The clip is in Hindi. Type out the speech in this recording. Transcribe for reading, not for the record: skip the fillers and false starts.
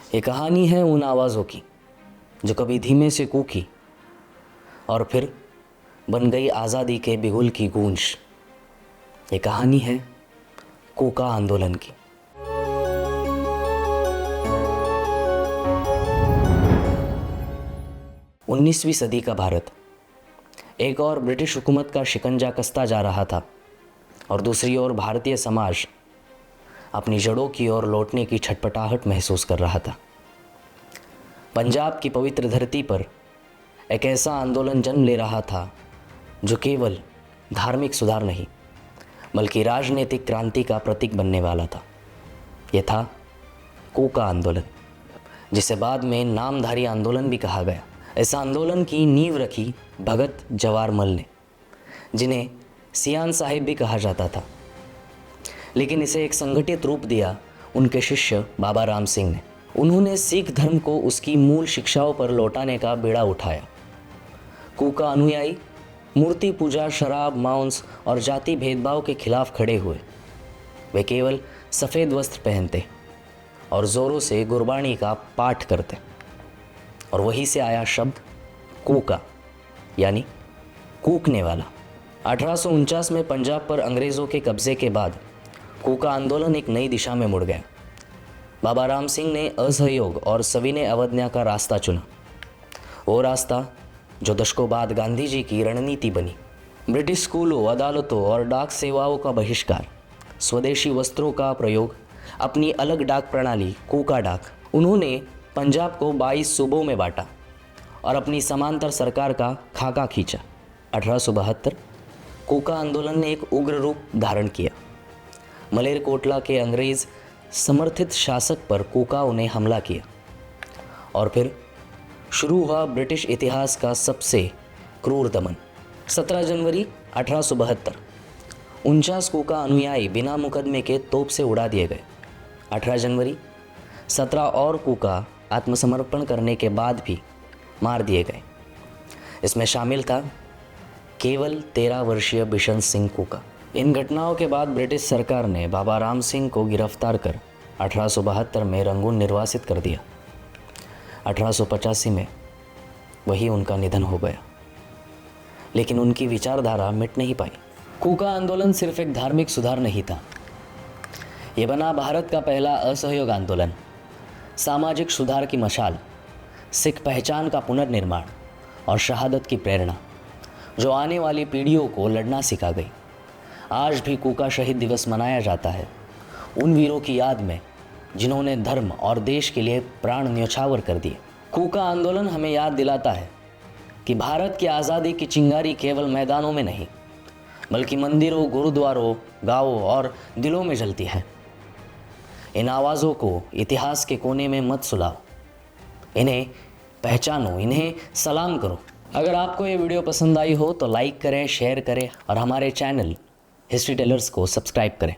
ये कहानी है उन आवाज़ों की जो कभी धीमे से कूकी और फिर बन गई आज़ादी के बिगुल की गूंज। ये कहानी है कोका आंदोलन की। 19वीं सदी का भारत एक और ब्रिटिश हुकूमत का शिकंजा कसता जा रहा था और दूसरी ओर भारतीय समाज अपनी जड़ों की ओर लौटने की छटपटाहट महसूस कर रहा था। पंजाब की पवित्र धरती पर एक ऐसा आंदोलन जन्म ले रहा था जो केवल धार्मिक सुधार नहीं बल्कि राजनीतिक क्रांति का प्रतीक बनने वाला था। यह था कोका आंदोलन, जिसे बाद में नामधारी आंदोलन भी कहा गया। इस आंदोलन की नींव रखी भगत जवाहरमल ने, जिन्हें सियान साहिब भी कहा जाता था, लेकिन इसे एक संगठित रूप दिया उनके शिष्य बाबा राम सिंह ने। उन्होंने सिख धर्म को उसकी मूल शिक्षाओं पर लौटाने का बीड़ा उठाया। कोका अनुयायी मूर्ति पूजा, शराब, मांस और जाति भेदभाव के खिलाफ खड़े हुए। वे केवल सफ़ेद वस्त्र पहनते और ज़ोरों से गुरबाणी का पाठ करते, और वहीं से आया शब्द कोका, यानी कूकने वाला। 1849 में पंजाब पर अंग्रेज़ों के कब्ज़े के बाद कोका आंदोलन एक नई दिशा में मुड़ गया। बाबा राम सिंह ने असहयोग और सविनय अवज्ञा का रास्ता चुना, वो रास्ता जो दशकों बाद गांधी जी की रणनीति बनी। ब्रिटिश स्कूलों, अदालतों और डाक सेवाओं का बहिष्कार, स्वदेशी वस्त्रों का प्रयोग, अपनी अलग डाक प्रणाली कोका डाक। उन्होंने पंजाब को 22 सूबों में बांटा और अपनी समांतर सरकार का खाका खींचा। 1872 कोका आंदोलन ने एक उग्र रूप धारण किया। मलेरकोटला के अंग्रेज़ समर्थित शासक पर कोकाओं ने हमला किया और फिर शुरू हुआ ब्रिटिश इतिहास का सबसे क्रूर दमन। 17 जनवरी 1872 49 कोका अनुयायी बिना मुकदमे के तोप से उड़ा दिए गए। 18 जनवरी 17 और कोका आत्मसमर्पण करने के बाद भी मार दिए गए। इसमें शामिल था केवल 13 वर्षीय बिशन सिंह कोका। इन घटनाओं के बाद ब्रिटिश सरकार ने बाबा राम सिंह को गिरफ्तार कर 1872 में रंगून निर्वासित कर दिया। 1885 में वही उनका निधन हो गया, लेकिन उनकी विचारधारा मिट नहीं पाई। कोका आंदोलन सिर्फ एक धार्मिक सुधार नहीं था, ये बना भारत का पहला असहयोग आंदोलन, सामाजिक सुधार की मशाल, सिख पहचान का पुनर्निर्माण और शहादत की प्रेरणा, जो आने वाली पीढ़ियों को लड़ना सिखा गई। आज भी कोका शहीद दिवस मनाया जाता है उन वीरों की याद में जिन्होंने धर्म और देश के लिए प्राण न्यौछावर कर दिए। कोका आंदोलन हमें याद दिलाता है कि भारत की आज़ादी की चिंगारी केवल मैदानों में नहीं बल्कि मंदिरों, गुरुद्वारों, गांवों और दिलों में जलती है। इन आवाज़ों को इतिहास के कोने में मत सुलाओ, इन्हें पहचानो, इन्हें सलाम करो। अगर आपको ये वीडियो पसंद आई हो तो लाइक करें, शेयर करें और हमारे चैनल हिस्ट्री टेलर्स को सब्सक्राइब करें।